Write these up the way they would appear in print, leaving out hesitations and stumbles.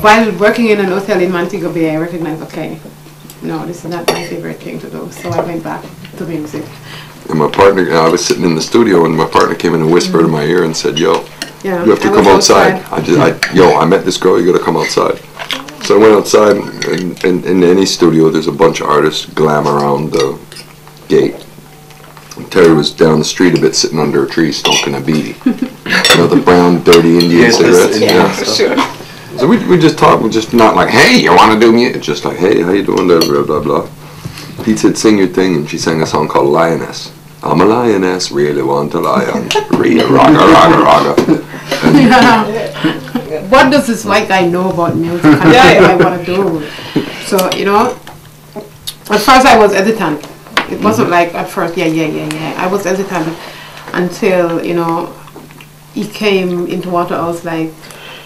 while working in an hotel in Montego Bay, I recognized, okay, no, this is not my favorite thing to do. So I went back to music. And my partner, I was sitting in the studio, and my partner came in and whispered in my ear and said, "Yo, you have to come outside. I met this girl. You got to come outside." So I went outside, and in any studio, there's a bunch of artists glam around the gate. And Terry was down the street a bit, sitting under a tree, smoking a beanie. You know, the brown, dirty Indian cigarettes? Yeah, for sure. So we just talked, we're just not like, "Hey, you want to do music?" Just like, "Hey, how you doing?" Blah, blah, blah, blah. He said, "Sing your thing," and she sang a song called Lioness. I'm a lioness, really want a lion. Read a raga, raga, raga. What does this white guy know about music and what I want to do? So, you know, at first I was hesitant. It wasn't like at first, I was hesitant until, you know, he came into Waterhouse like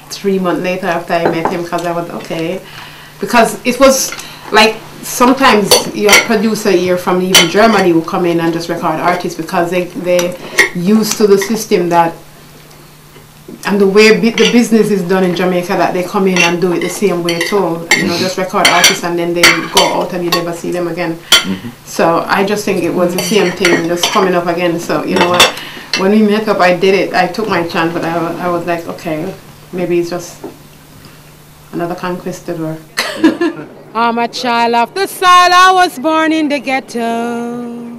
3 months later after I met him, because I was okay. Because it was like, sometimes your producer here from even Germany will come in and just record artists because they used to the system that, and the way the business is done in Jamaica, that they come in and do it the same way too. You know, just record artists and then they go out and you never see them again. So I just think it was the same thing, just coming up again. So you know what, when we met up, I did it. I took my chance, but I was like, okay, maybe it's just another conquistador. I'm a child of the soil. I was born in the ghetto,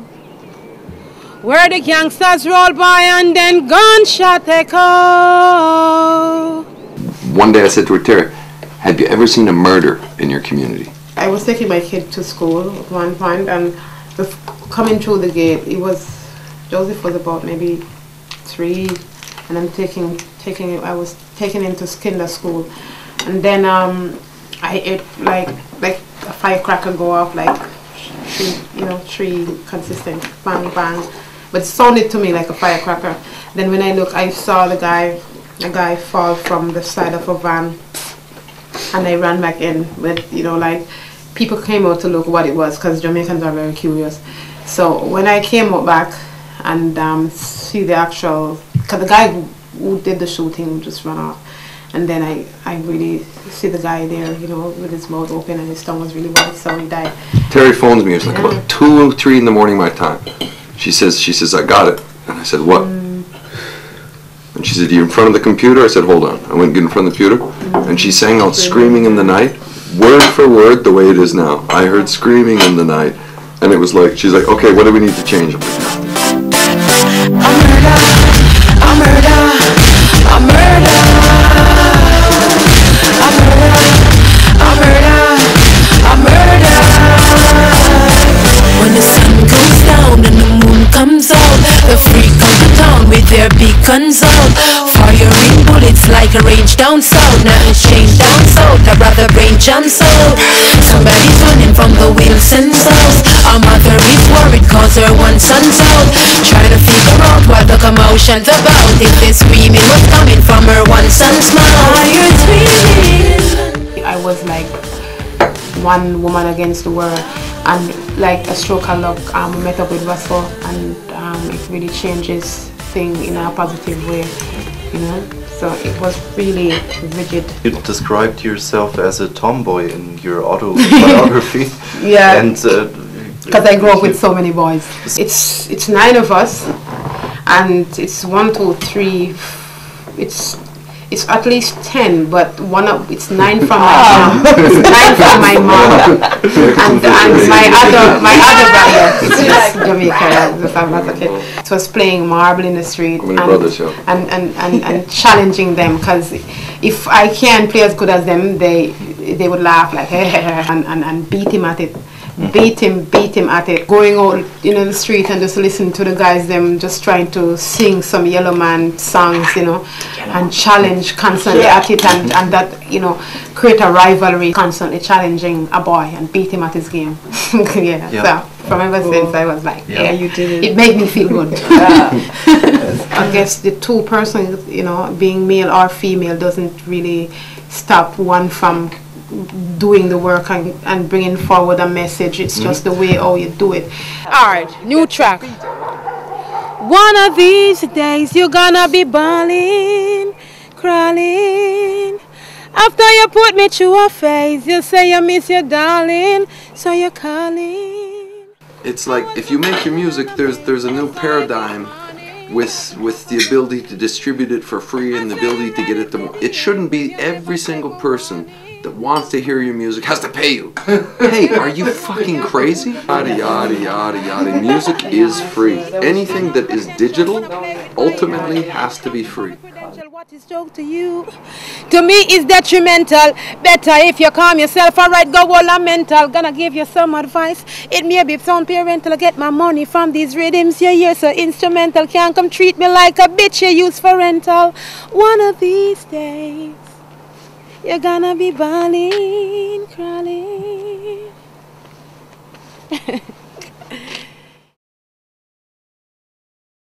where the gangsters roll by and then gunshot echo. One day I said to her, "Terry, have you ever seen a murder in your community?" I was taking my kid to school at one point, and coming through the gate, Joseph was about maybe 3, and I'm I was taking him to kinder school, and then I ate like a firecracker go off, like 3 consistent bang bang, but it sounded to me like a firecracker. Then when I look, I saw a guy fall from the side of a van, and I ran back in with, you know, like, people came out to look what it was, because Jamaicans are very curious. So when I came out back and see the actual, because the guy who did the shooting just ran off. And then I really see the guy there, you know, with his mouth open and his tongue was really wet, so he died. Terry phones me, it's like about 2 or 3 in the morning my time. She says, "I got it." And I said, "What?" And she said, "You in front of the computer?" I said, "Hold on." I went and get in front of the computer, and she sang out "Screaming in the Night," word for word the way it is now. I heard "Screaming in the Night," and it was like, she's like, "Okay, what do we need to change?" I'm like, a murder. When the sun goes down and the moon comes out, the freak of the town with their beacons out, firing bullets like a range down south. Nothing's changed down south, a brother brain jumps out. Somebody's running from the Wilson's house. A mother is worried cause her one son's out, trying to figure out what the commotion's about. If the screaming was coming from her one son's mouth. Are you screaming? I was like one woman against the world, and like a stroke of luck, met up with Russell, and it really changes things in a positive way, you know. So it was really rigid. You described yourself as a tomboy in your autobiography. Yeah. And because I grew up with so many boys. It's 9 of us, and it's 1, 2, 3. It's at least 10, but it's 9 from my mom. It's 9 from my mom, and my other brother. It's just Jamaica. It was playing marble in the street and challenging them, because if I can't play as good as them, they would laugh like and beat him at it. Beat him at it. Going out the street and just listen to the guys, them just trying to sing some Yellow Man songs, you know, and challenge constantly at it, and that, you know, create a rivalry, constantly challenging a boy and beat him at his game. So from ever since I was like, you did it. It made me feel good. I guess the 2 persons, you know, being male or female doesn't really stop one from doing the work and bringing forward a message. It's just the way how you do it. Alright, new track. One of these days you're gonna be balling, crawling After you put me through a phase, you say you miss your darling, so you're calling. It's like if you make your music, there's a new paradigm with the ability to distribute it for free and the ability to get it to. It shouldn't be every single person that wants to hear your music has to pay you. Hey, are you fucking crazy? Yada yada yada yada. Music is free. Anything that is digital ultimately has to be free. What is joke to you? To me is detrimental. Better if you calm yourself. Alright, go all I'm mental. Gonna give you some advice. It may be sound parental. Get my money from these rhythms. You hear so instrumental. Can't come treat me like a bitch you use for rental. One of these days you're gonna be bawling, crawling.